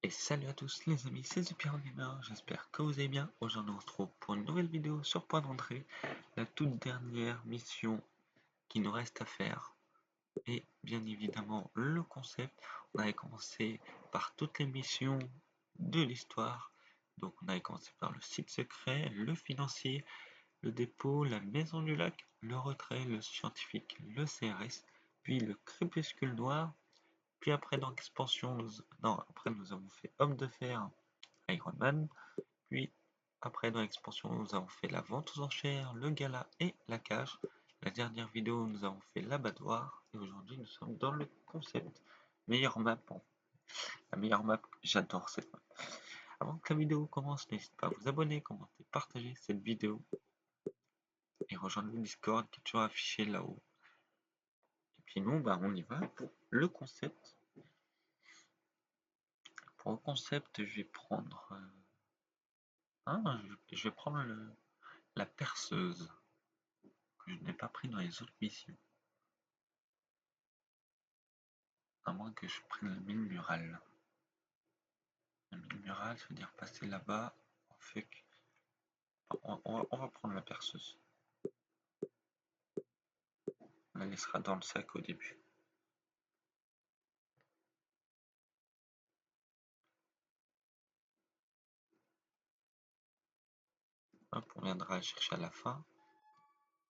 Et salut à tous les amis, c'est Super Gamer, j'espère que vous allez bien. Aujourd'hui on se retrouve pour une nouvelle vidéo sur Point d'entrée, la toute dernière mission qui nous reste à faire. Et bien évidemment le concept, on avait commencé par toutes les missions de l'histoire. Donc on avait commencé par le site secret, le financier, le dépôt, la maison du lac, le retrait, le scientifique, le CRS, puis le crépuscule noir. Puis après dans l'expansion, après nous avons fait Homme de Fer, Iron Man. Puis après dans l'expansion, nous avons fait la vente aux enchères, le gala et la cage. La dernière vidéo, nous avons fait l'abattoir. Et aujourd'hui, nous sommes dans le concept. Meilleure map. La meilleure map, j'adore cette map. Avant que la vidéo commence, n'hésitez pas à vous abonner, commenter, partager cette vidéo. Et rejoindre le Discord qui est toujours affiché là-haut. Et puis nous, on y va pour le concept. Pour le concept, je vais prendre... je vais prendre la perceuse que je n'ai pas pris dans les autres missions. À moins que je prenne la mine murale. La mine murale, ça veut dire passer là-bas. Fuck. On va prendre la perceuse. On la laissera dans le sac au début. Hop, on viendra chercher à la fin.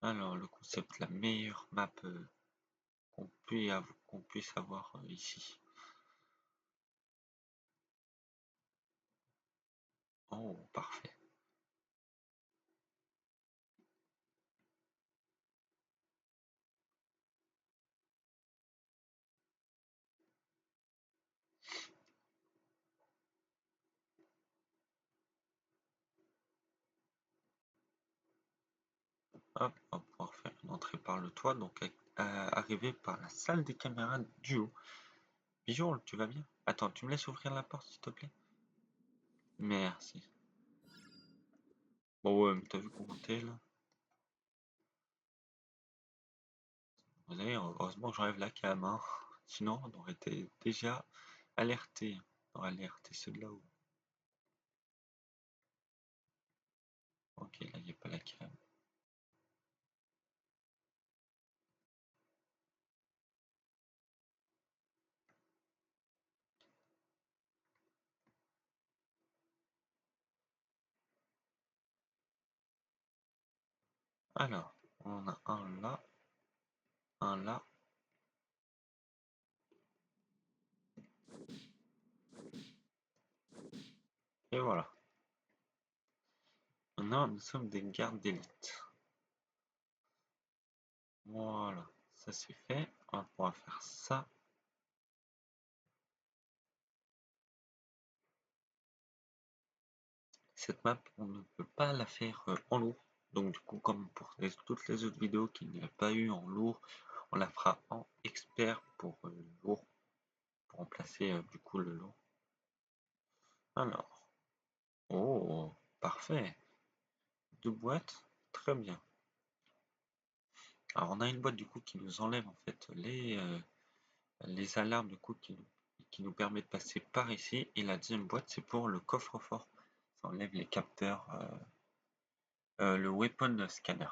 Alors, le concept, la meilleure map qu'on puisse avoir ici. Oh, parfait. Hop, on va pouvoir faire une entrée par le toit, donc arriver par la salle des caméras du haut. Bijou, tu vas bien? Attends, tu me laisses ouvrir la porte, s'il te plaît? Merci. Bon, ouais, mais t'as vu comment t'es, là? Vous savez, heureusement que j'enlève la cam, hein. Sinon, on aurait été déjà alerté. On aurait alerté ceux de là-haut. Ok, là, il n'y a pas la cam. Alors, on a un là. Et voilà. Maintenant, nous sommes des gardes d'élite. Voilà, ça c'est fait. On va pouvoir faire ça. Cette map, on ne peut pas la faire en lourd. Donc du coup, comme pour toutes les autres vidéos qu'il n'y a pas eu en lourd, on la fera en expert pour lourd, pour remplacer du coup le lourd. Alors, oh, parfait. Deux boîtes, très bien. Alors on a une boîte du coup qui nous enlève en fait les alarmes du coup qui nous permet de passer par ici. Et la deuxième boîte c'est pour le coffre-fort. Ça enlève les capteurs, le weapon scanner.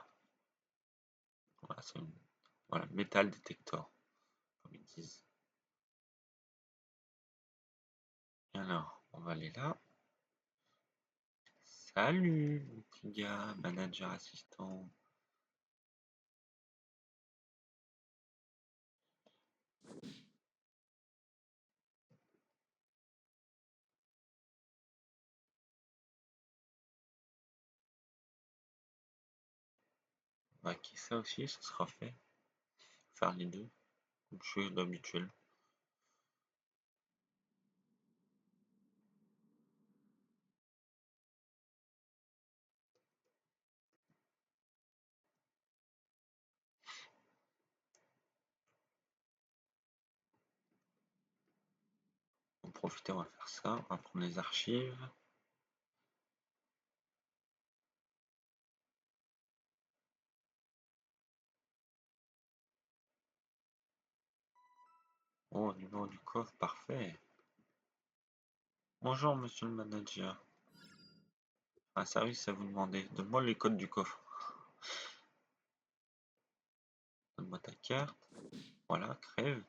Voilà, c'est une voilà, metal detector, comme ils disent. Et alors, on va aller là. Salut, mon petit gars, manager assistant. On va hacker ça aussi, ça sera fait. Faire les deux, comme chose d'habituel. En profiter, on va faire ça. On va prendre les archives. Oh, numéro du coffre, parfait. Bonjour monsieur le manager. Un service à vous demander. Donne-moi les codes du coffre. Donne-moi ta carte. Voilà, crève.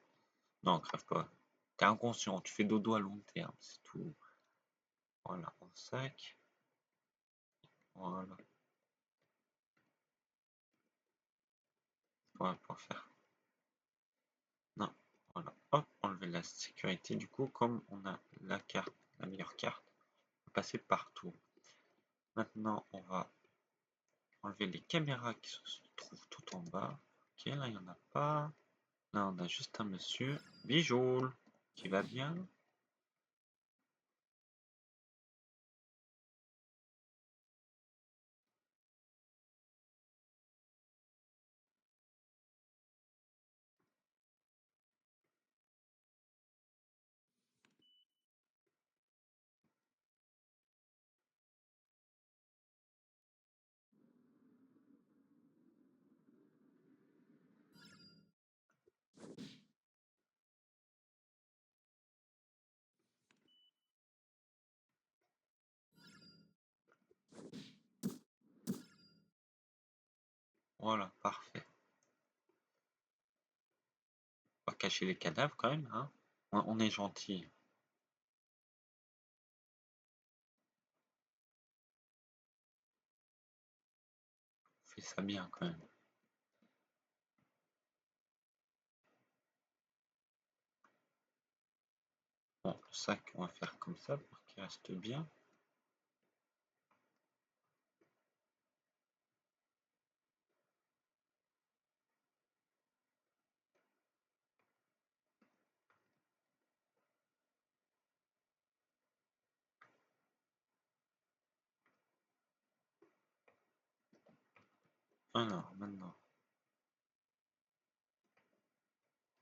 Non, crève pas. T'es inconscient, tu fais dodo à long terme, c'est tout. Voilà, un sac. Voilà. Ouais, pour faire. Non, voilà. Hop, enlever la sécurité. Du coup, comme on a la carte, la meilleure carte, on va passer partout. Maintenant, on va enlever les caméras qui se trouvent tout en bas. Ok, là, il n'y en a pas. Là, on a juste un monsieur. Bijoule, qui va bien. Voilà, parfait. On va cacher les cadavres quand même, hein. On est gentil. On fait ça bien quand même. Bon, le sac, on va faire comme ça pour qu'il reste bien. Alors, maintenant,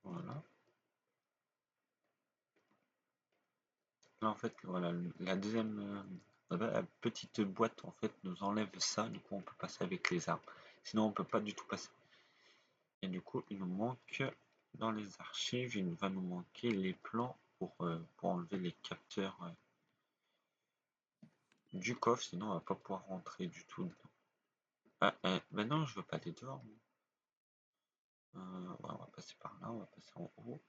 voilà. Là, en fait, voilà, la deuxième la petite boîte, en fait, nous enlève ça. Du coup, on peut passer avec les armes. Sinon, on peut pas du tout passer. Et du coup, il nous manque, dans les archives, il va nous manquer les plans pour enlever les capteurs du coffre. Sinon, on va pas pouvoir rentrer du tout dedans. Ah, ben non, je veux pas aller dehors. Ouais, on va passer par là, on va passer en haut.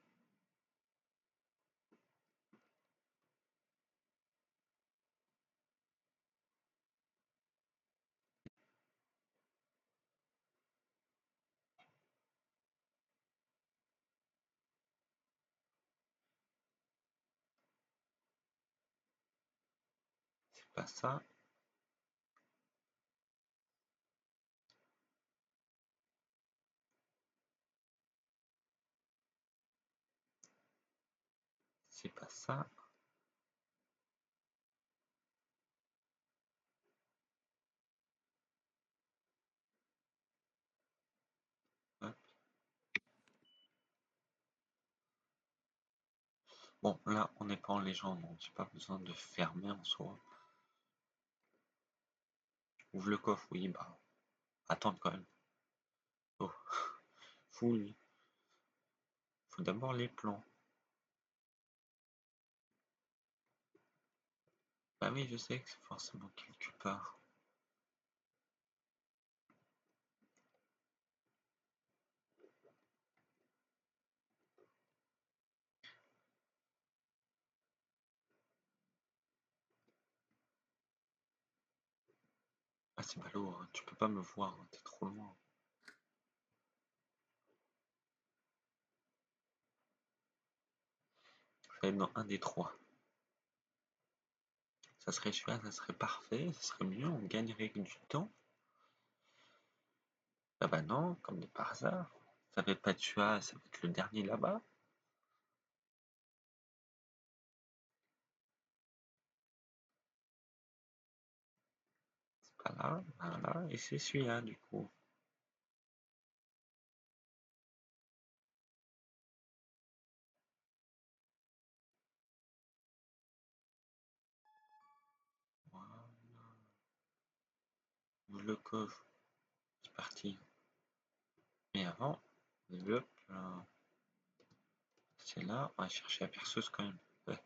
C'est pas ça. C'est pas ça. Hop. Bon, là, on n'est pas en légende, donc j'ai pas besoin de fermer en soi. Ouvre le coffre, oui, bah, attendre quand même. Oh, full. Faut d'abord les plans. Bah oui, je sais que c'est forcément quelque part. Ah, c'est ballot, hein. Tu peux pas me voir, hein. T'es trop loin. Ça va être dans un des trois. Ça serait celui-là, ça serait parfait, ça serait mieux, on gagnerait du temps. Ah bah non, comme de par hasard. Ça va pas être celui-là, ça va être le dernier là-bas. C'est pas là, voilà, et c'est celui-là du coup. Voilà. Ouvre le coffre. C'est parti. Mais avant, développe. C'est là, on va chercher la perceuse quand même. Ouais.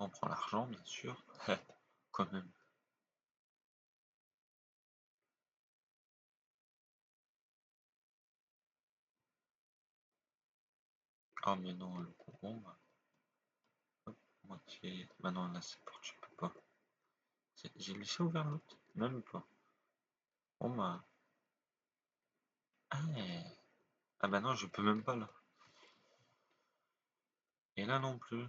On prend l'argent, bien sûr. Quand même. Ah, mais non, le concombre. Hop, moitié. Bah non, là, c'est porte, je peux pas. J'ai laissé ouvert l'autre. Même pas. Bon, bah. Ah, ah, bah non, je peux même pas là. Et là non plus.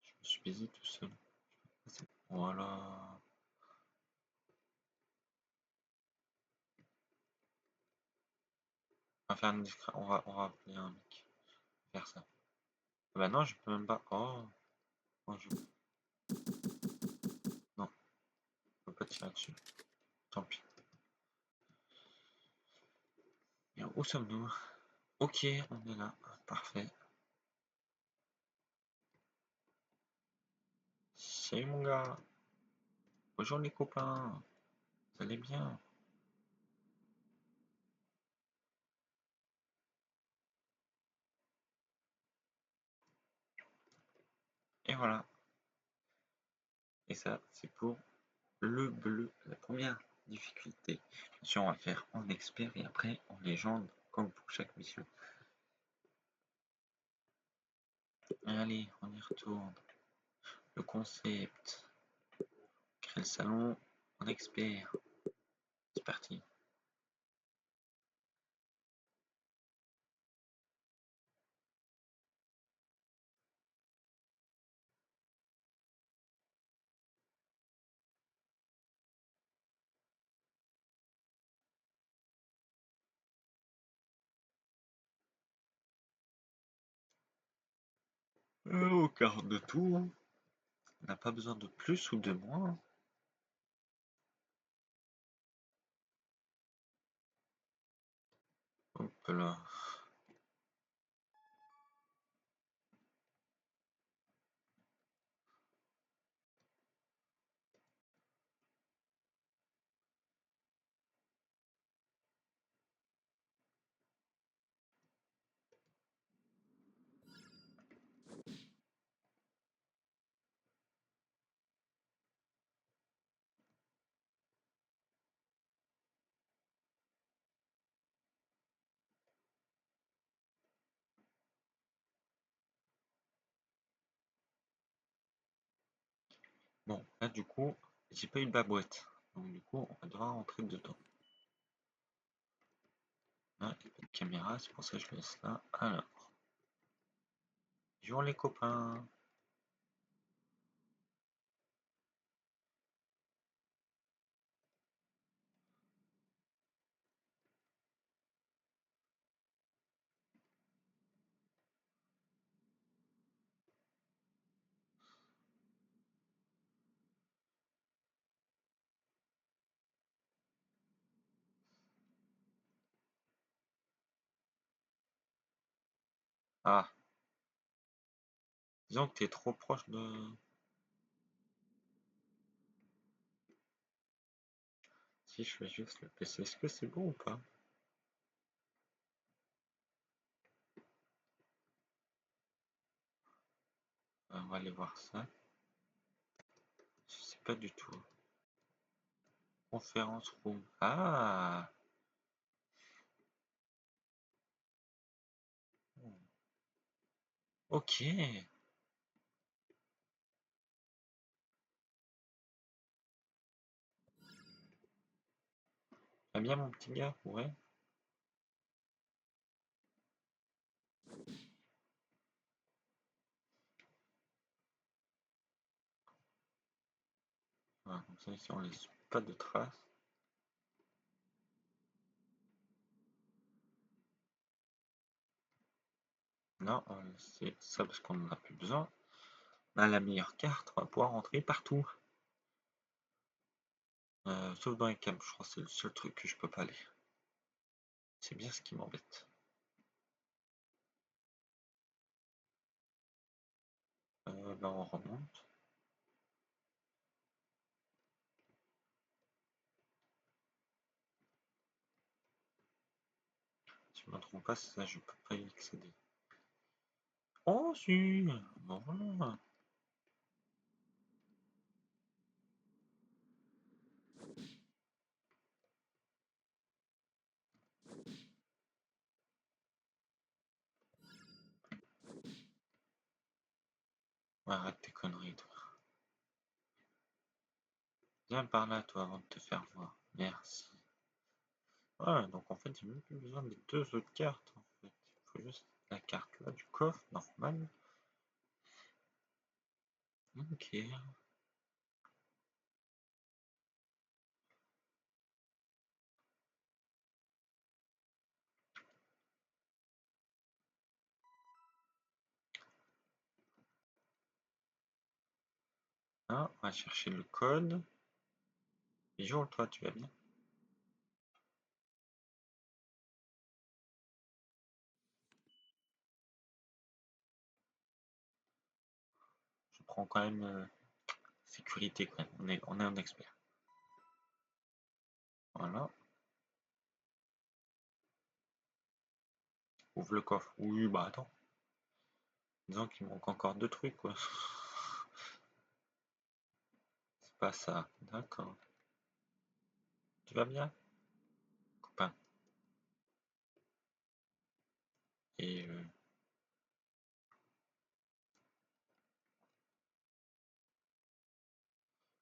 Je me suis baisé tout seul. Voilà. On va faire une discret. On va appeler un mec. Faire ça. Ah bah non, je peux même pas. Oh. Oh, non, je peux pas tirer dessus. Tant pis. Et où sommes-nous? Ok, on est là. Parfait. Salut mon gars. Bonjour les copains. Vous allez bien? Et voilà. Et ça, c'est pour le bleu. La première difficulté. Bien sûr, on va faire en expert et après en légende, comme pour chaque mission. Allez, on y retourne. Le concept. Créer le salon en expert. C'est parti. Au quart de tour. On n'a pas besoin de plus ou de moins. Hop là. Bon, là du coup, j'ai pas eu de babouette. Donc du coup, on va devoir rentrer dedans. Là, il n'y a pas de caméra, c'est pour ça que je laisse là. Alors. Bonjour les copains. Ah, disons que t'es trop proche de... Si je fais juste le PC, est-ce que c'est bon ou pas? On va aller voir ça. Je sais pas du tout. Conférence room. Ah! Ok. Va bien mon petit gars, ouais. Voilà, comme ça ici on laisse pas de traces. Non, on va laisser ça parce qu'on en a plus besoin. On a la meilleure carte, on va pouvoir rentrer partout. Sauf dans les câbles, je crois que c'est le seul truc que je peux pas aller. C'est bien ce qui m'embête. Ben on remonte. Si je me trompe pas, ça je peux pas y accéder. Oh si! Bon voilà. Arrête tes conneries, toi. Viens par là, toi, avant de te faire voir. Merci. Ouais, donc en fait, j'ai même plus besoin des deux autres cartes. En fait, il faut juste la carte là du coffre, normal. Ok. Ah, on va chercher le code. Bonjour, toi, tu vas bien? Je prends quand même sécurité quand même. On est un expert. Voilà. Ouvre le coffre. Oui, bah attends. Disons qu'il manque encore deux trucs, quoi. C'est pas ça. D'accord. Tu vas bien, copain? Et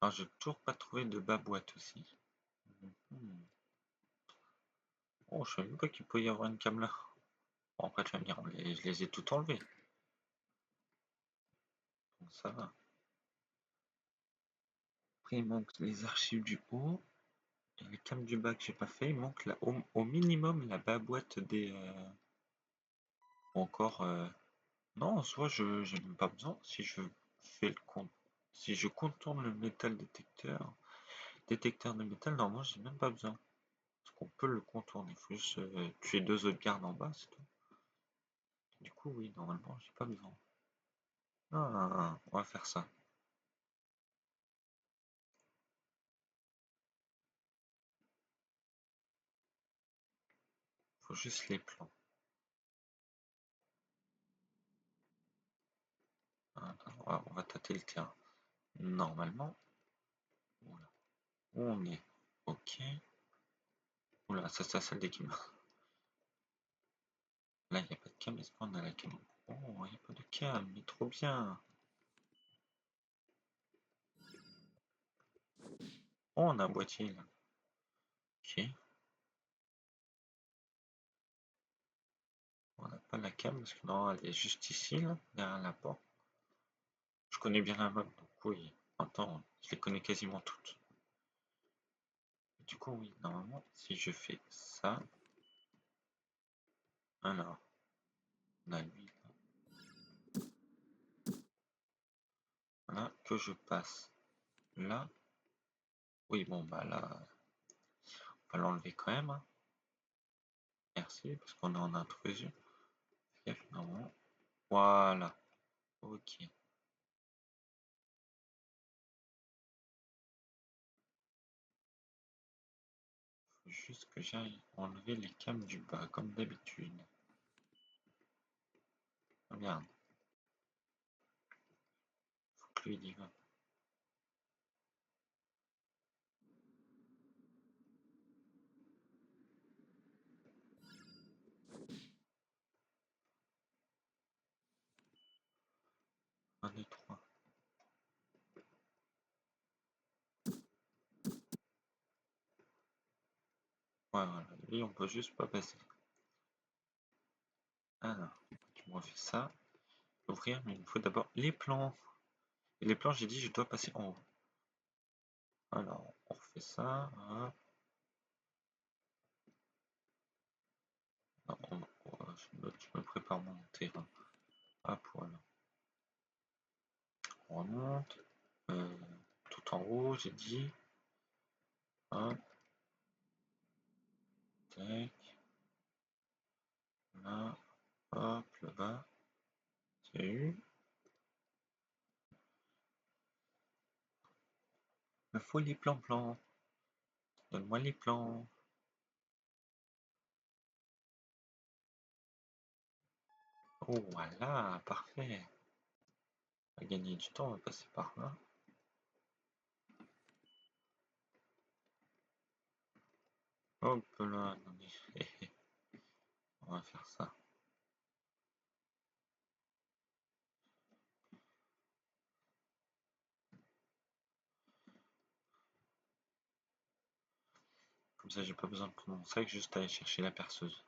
alors, j'ai toujours pas trouvé de babouette aussi. Mhm. Oh, je savais même pas qu'il pouvait y avoir une cam là. Bon, après, tu vas me dire, je les ai toutes enlevées. Donc ça va. Après, il manque les archives du haut. Et les cams du bas que j'ai pas fait. Il manque au minimum la babouette des. Encore. Non, en soi, je n'ai même pas besoin. Si je fais le compte. Si je contourne le métal détecteur de métal, normalement, j'ai même pas besoin. Parce qu'on peut le contourner. Il faut juste tuer deux autres gardes en bas, c'est tout. Du coup, oui, normalement, j'ai pas besoin. Ah, on va faire ça. Faut juste les plans. On va tâter le terrain. Normalement, voilà. Où on est? Ok. Oula, ça c'est la salle d'équipement. Là, il n'y a pas de cam. Est-ce qu'on a la cam? Oh, il n'y a pas de cam, mais trop bien. Oh, on a un boîtier là. Ok. On n'a pas la cam parce que non, elle est juste ici, là, derrière la porte. Je connais bien la map, donc oui. Attends, je les connais quasiment toutes. Du coup, oui, normalement, si je fais ça. Alors, on a lui. Voilà, que je passe là. Oui, bon, bah là, on va l'enlever quand même, hein. Merci, parce qu'on est en intrusion. Normalement. Voilà. Ok. Faut juste que j'aille enlever les cams du bas, comme d'habitude. Regarde. Faut que lui il y va. Un, deux, trois. Ouais, voilà. Lui, on peut juste pas passer. Alors, tu me refais ça. Ouvrir, mais il me faut d'abord les plans. Et les plans, j'ai dit, je dois passer en haut. Alors, on refait ça. Hop. Non, je me prépare mon terrain. Hop, voilà. On remonte. Euh, tout en haut, j'ai dit. Hop. Tac. Là. Hop, le bas. C'est eu. Il me faut les plans. Donne-moi les plans. Oh, voilà, parfait. On va gagner du temps, on va passer par là. Hop là, non mais, on va faire ça. Comme ça, j'ai pas besoin de prendre mon sac, juste aller chercher la perceuse.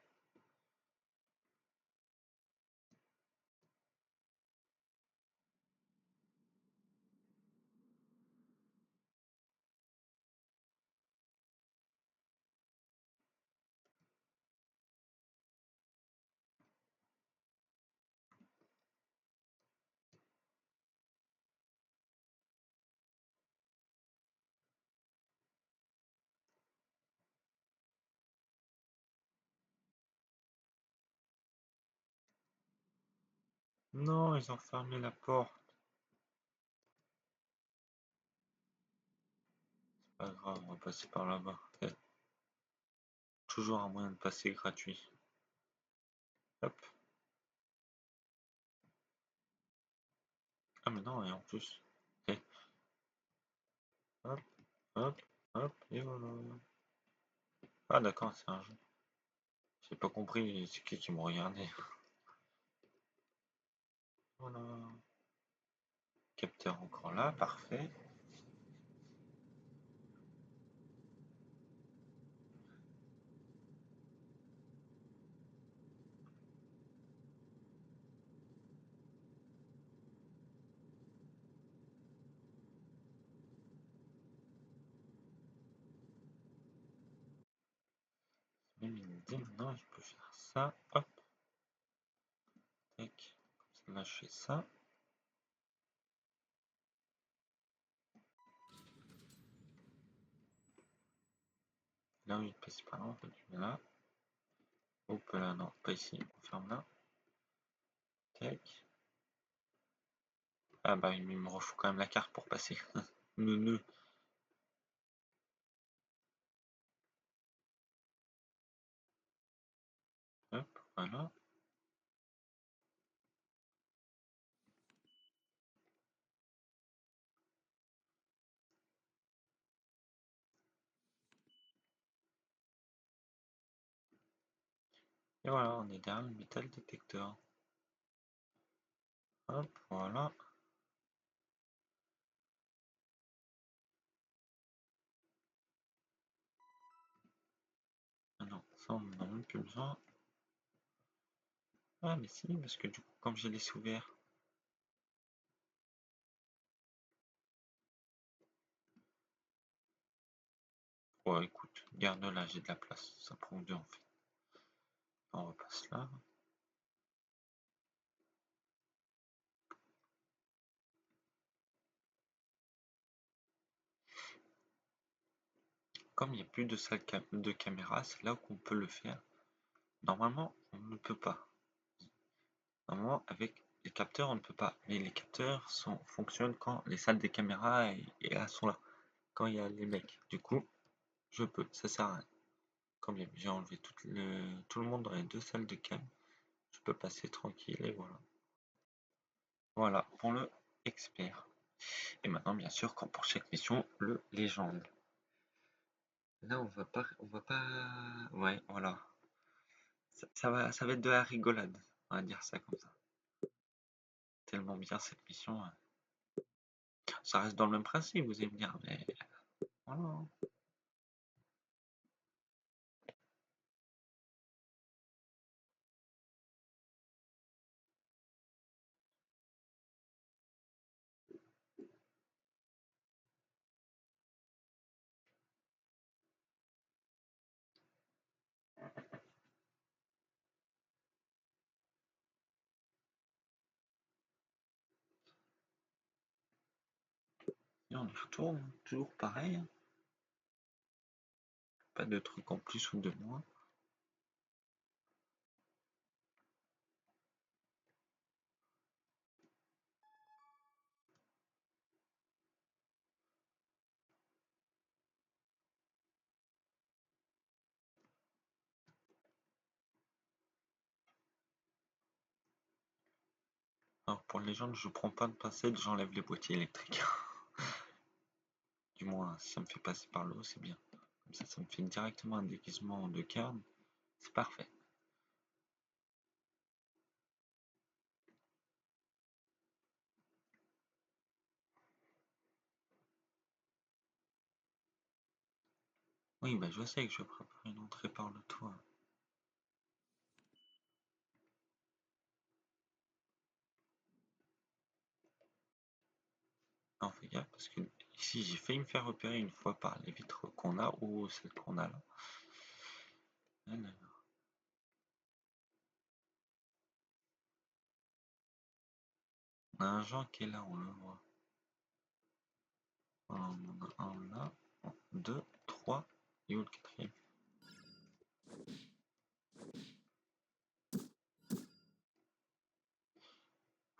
Non, ils ont fermé la porte. Pas grave, on va passer par là-bas. Toujours un moyen de passer gratuit. Hop. Ah mais non, et en plus. Ok. Hop, hop, hop, et voilà. Ah d'accord, c'est un jeu. J'ai pas compris, c'est qui me regardait. Voilà. Capteur encore là, parfait. Même il me dit maintenant je peux faire ça. Hop. Tac. Comme ça là je fais ça. Là où il passe par là, en fait, je mets là. Hop là, non, pas ici. On ferme là. Tac. Ah bah il me refout quand même la carte pour passer. Neuneu. Hop, voilà. Et voilà, on est derrière le métal détecteur. Hop, voilà. Ah non, ça on n'en a même plus besoin. Ah mais si, parce que du coup, comme j'ai laissé ouvert. Ouais, écoute, garde là, j'ai de la place. Ça prend deux en fait. On repasse là. Comme il n'y a plus de salle de caméra, c'est là qu'on peut le faire. Normalement, on ne peut pas. Normalement, avec les capteurs, on ne peut pas. Mais les capteurs fonctionnent quand les salles des caméras sont là. Quand il y a les mecs. Du coup, je peux. Ça sert à rien. Comme j'ai enlevé tout le monde dans les deux salles de cam, je peux passer tranquille et voilà. Voilà pour le expert. Et maintenant, bien sûr, comme pour chaque mission, le légende. Là, on va pas. Ouais, voilà. Ça va être de la rigolade. On va dire ça comme ça. Tellement bien cette mission. Ça reste dans le même principe, vous allez me dire, mais voilà. Et on y retourne, toujours pareil. Pas de trucs en plus ou de moins. Alors pour les gens, je prends pas de pincette, j'enlève les boîtiers électriques. Du moins, si ça me fait passer par l'eau, c'est bien. Comme ça me fait directement un déguisement de carne. C'est parfait. Oui, Oui, bah je sais que je prépare une entrée par le toit. Non, fais gaffe, parce que ici j'ai failli me faire repérer une fois par les vitres qu'on a ou celles qu'on a là. Alors, on a un Jean qui est là, on le voit. On en a un là, 2, 3, et où le quatrième?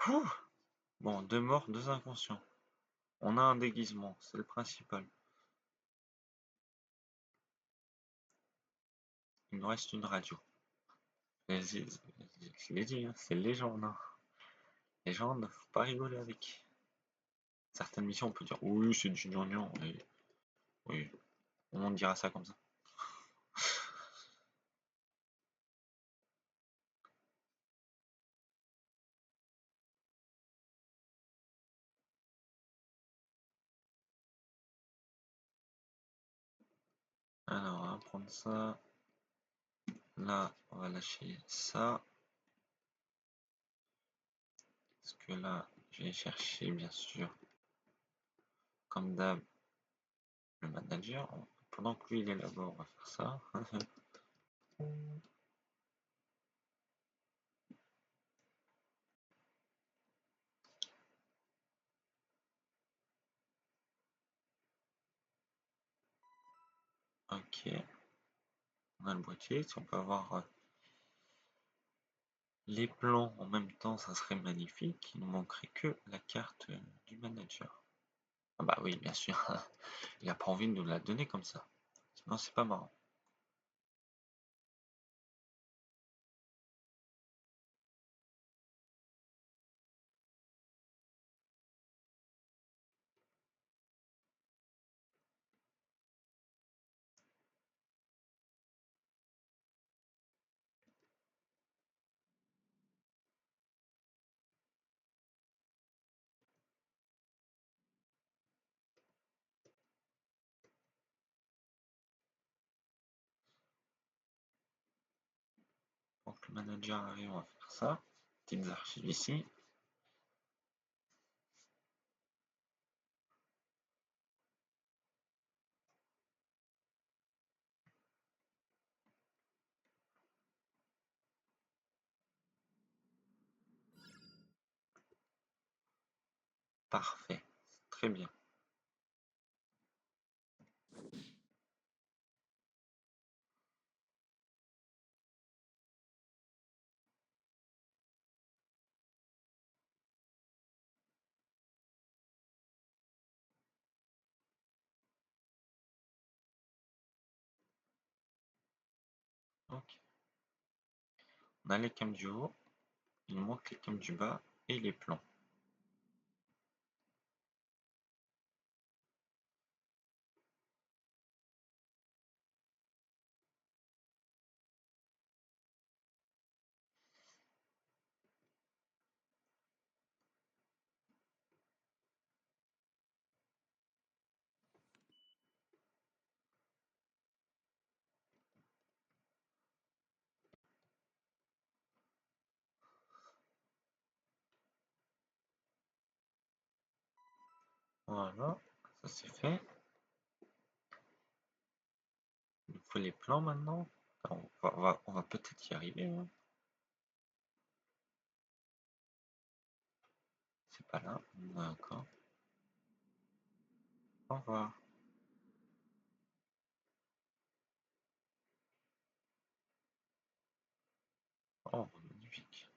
Ouh, bon, 2 morts, 2 inconscients. On a un déguisement, c'est le principal. Il nous reste une radio. Je l'ai dit, hein, c'est légende. Hein. Légende, faut pas rigoler avec. Certaines missions, on peut dire oui, c'est du gnangnan. Oui, on dira ça comme ça. Alors, on va prendre ça. Là, on va lâcher ça. Parce que là, je vais chercher, bien sûr, comme d'hab, le manager. Pendant que lui, il est là-bas, on va faire ça. Ok, on a le boîtier. Si on peut avoir les plans en même temps, ça serait magnifique. Il ne manquerait que la carte du manager. Ah bah oui, bien sûr. Il a pas envie de nous la donner comme ça. Sinon, c'est pas marrant. Donc le manager arrive, on va faire ça. Petites archives ici. Parfait. Très bien. Ok. On a les cams du haut. Il nous manque les cams du bas et les plans. Voilà. Ça c'est fait. Il nous faut les plans maintenant. On va peut-être y arriver. Hein. C'est pas là. D'accord. Au revoir. Oh, magnifique.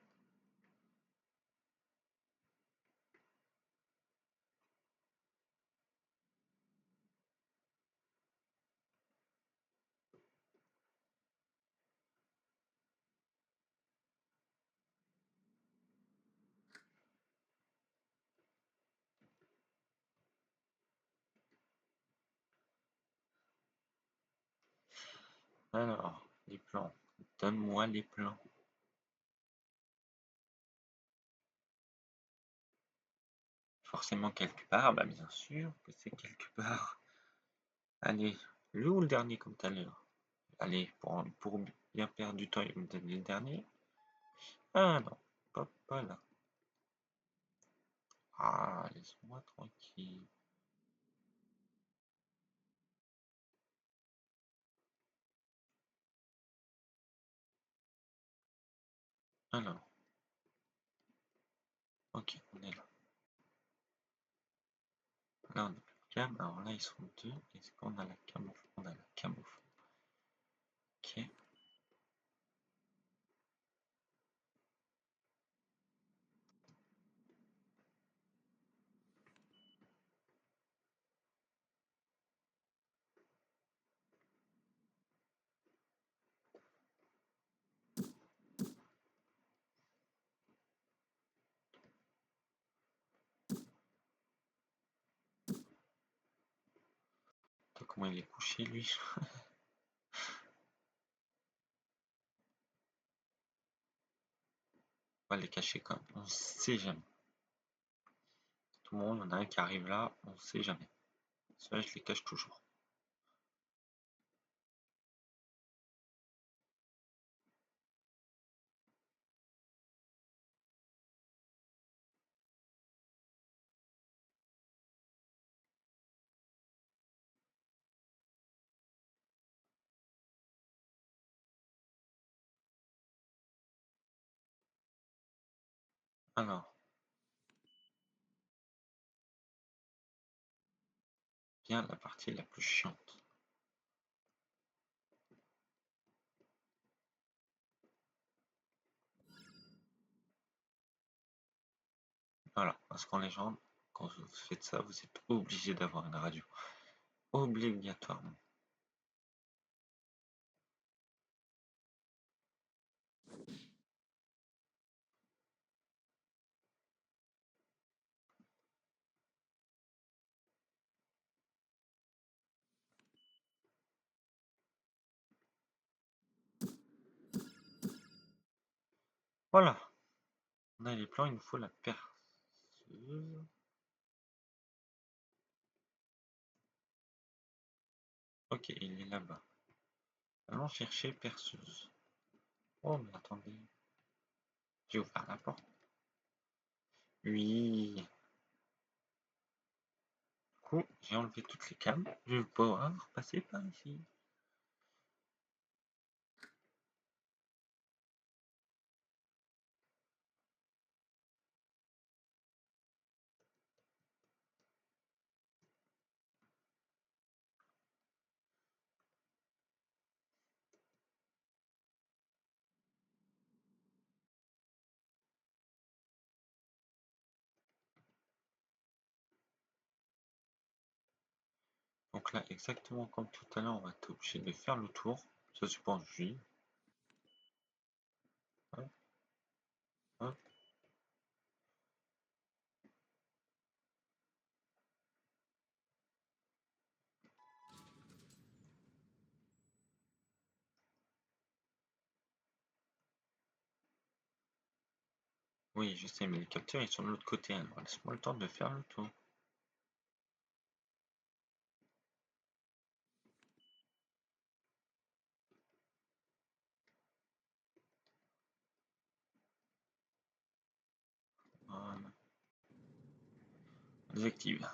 Alors, les plans. Donne-moi les plans. Forcément quelque part. Bah bien sûr que c'est quelque part. Allez, Le ou le dernier comme tout à l'heure? Allez, pour bien perdre du temps, il me donne le dernier. Ah non, pas là. Ah, laisse-moi tranquille. Alors, ok, on est là. Là, on a plus de cam. Alors là, ils sont deux. Est-ce qu'on a la camoufle? On a la camoufle. Ok. Attends, comment il est couché, lui? On va les cacher quand même. On sait jamais. Tout le monde, il y en a un qui arrive là, on sait jamais. Ça, je les cache toujours. Alors, vient la partie la plus chiante. Voilà, parce qu'en légende, quand vous faites ça, vous êtes obligé d'avoir une radio. Obligatoirement. Voilà. On a les plans, il nous faut la perceuse. Ok, il est là-bas. Allons chercher perceuse. Oh, mais attendez. J'ai ouvert la porte. Oui. Du coup, j'ai enlevé toutes les cams. Je vais pouvoir passer par ici. Donc là, exactement comme tout à l'heure, on va être obligé de faire le tour. Ça, c'est pas un souci. Hop, hop. Oui, je sais, mais les capteurs, ils sont de l'autre côté. Alors, laisse-moi le temps de faire le tour. Voilà. On désactive.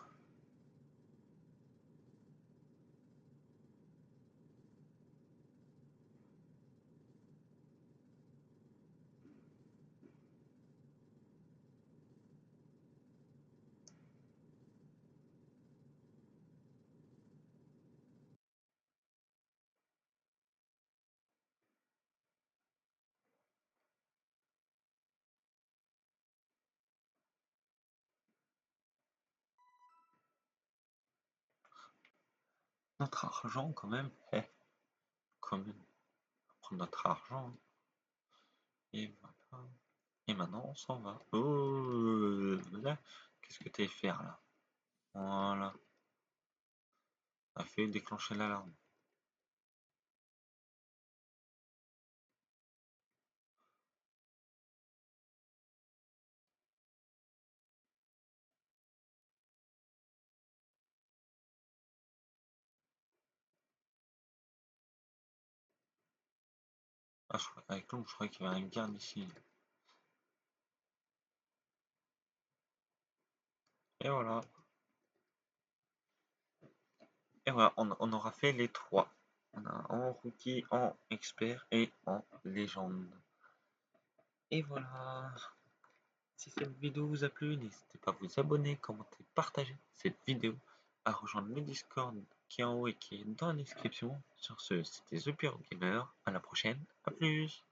Notre argent, quand même. Eh, quand même. On va prendre notre argent. Et voilà. Et maintenant, on s'en va. Oh, là. Qu'est-ce que t'es faire là? Voilà. Ça fait déclencher l'alarme. avec l'ombre, je croyais qu'il y avait un garde ici. Et voilà. Et voilà, on aura fait les trois. On a en rookie, en expert et en légende. Et voilà. Si cette vidéo vous a plu, n'hésitez pas à vous abonner, commenter, partager cette vidéo, à rejoindre le Discord qui est en haut et qui est dans la description. Sur ce, c'était The Pure Gamer. À la prochaine. À plus.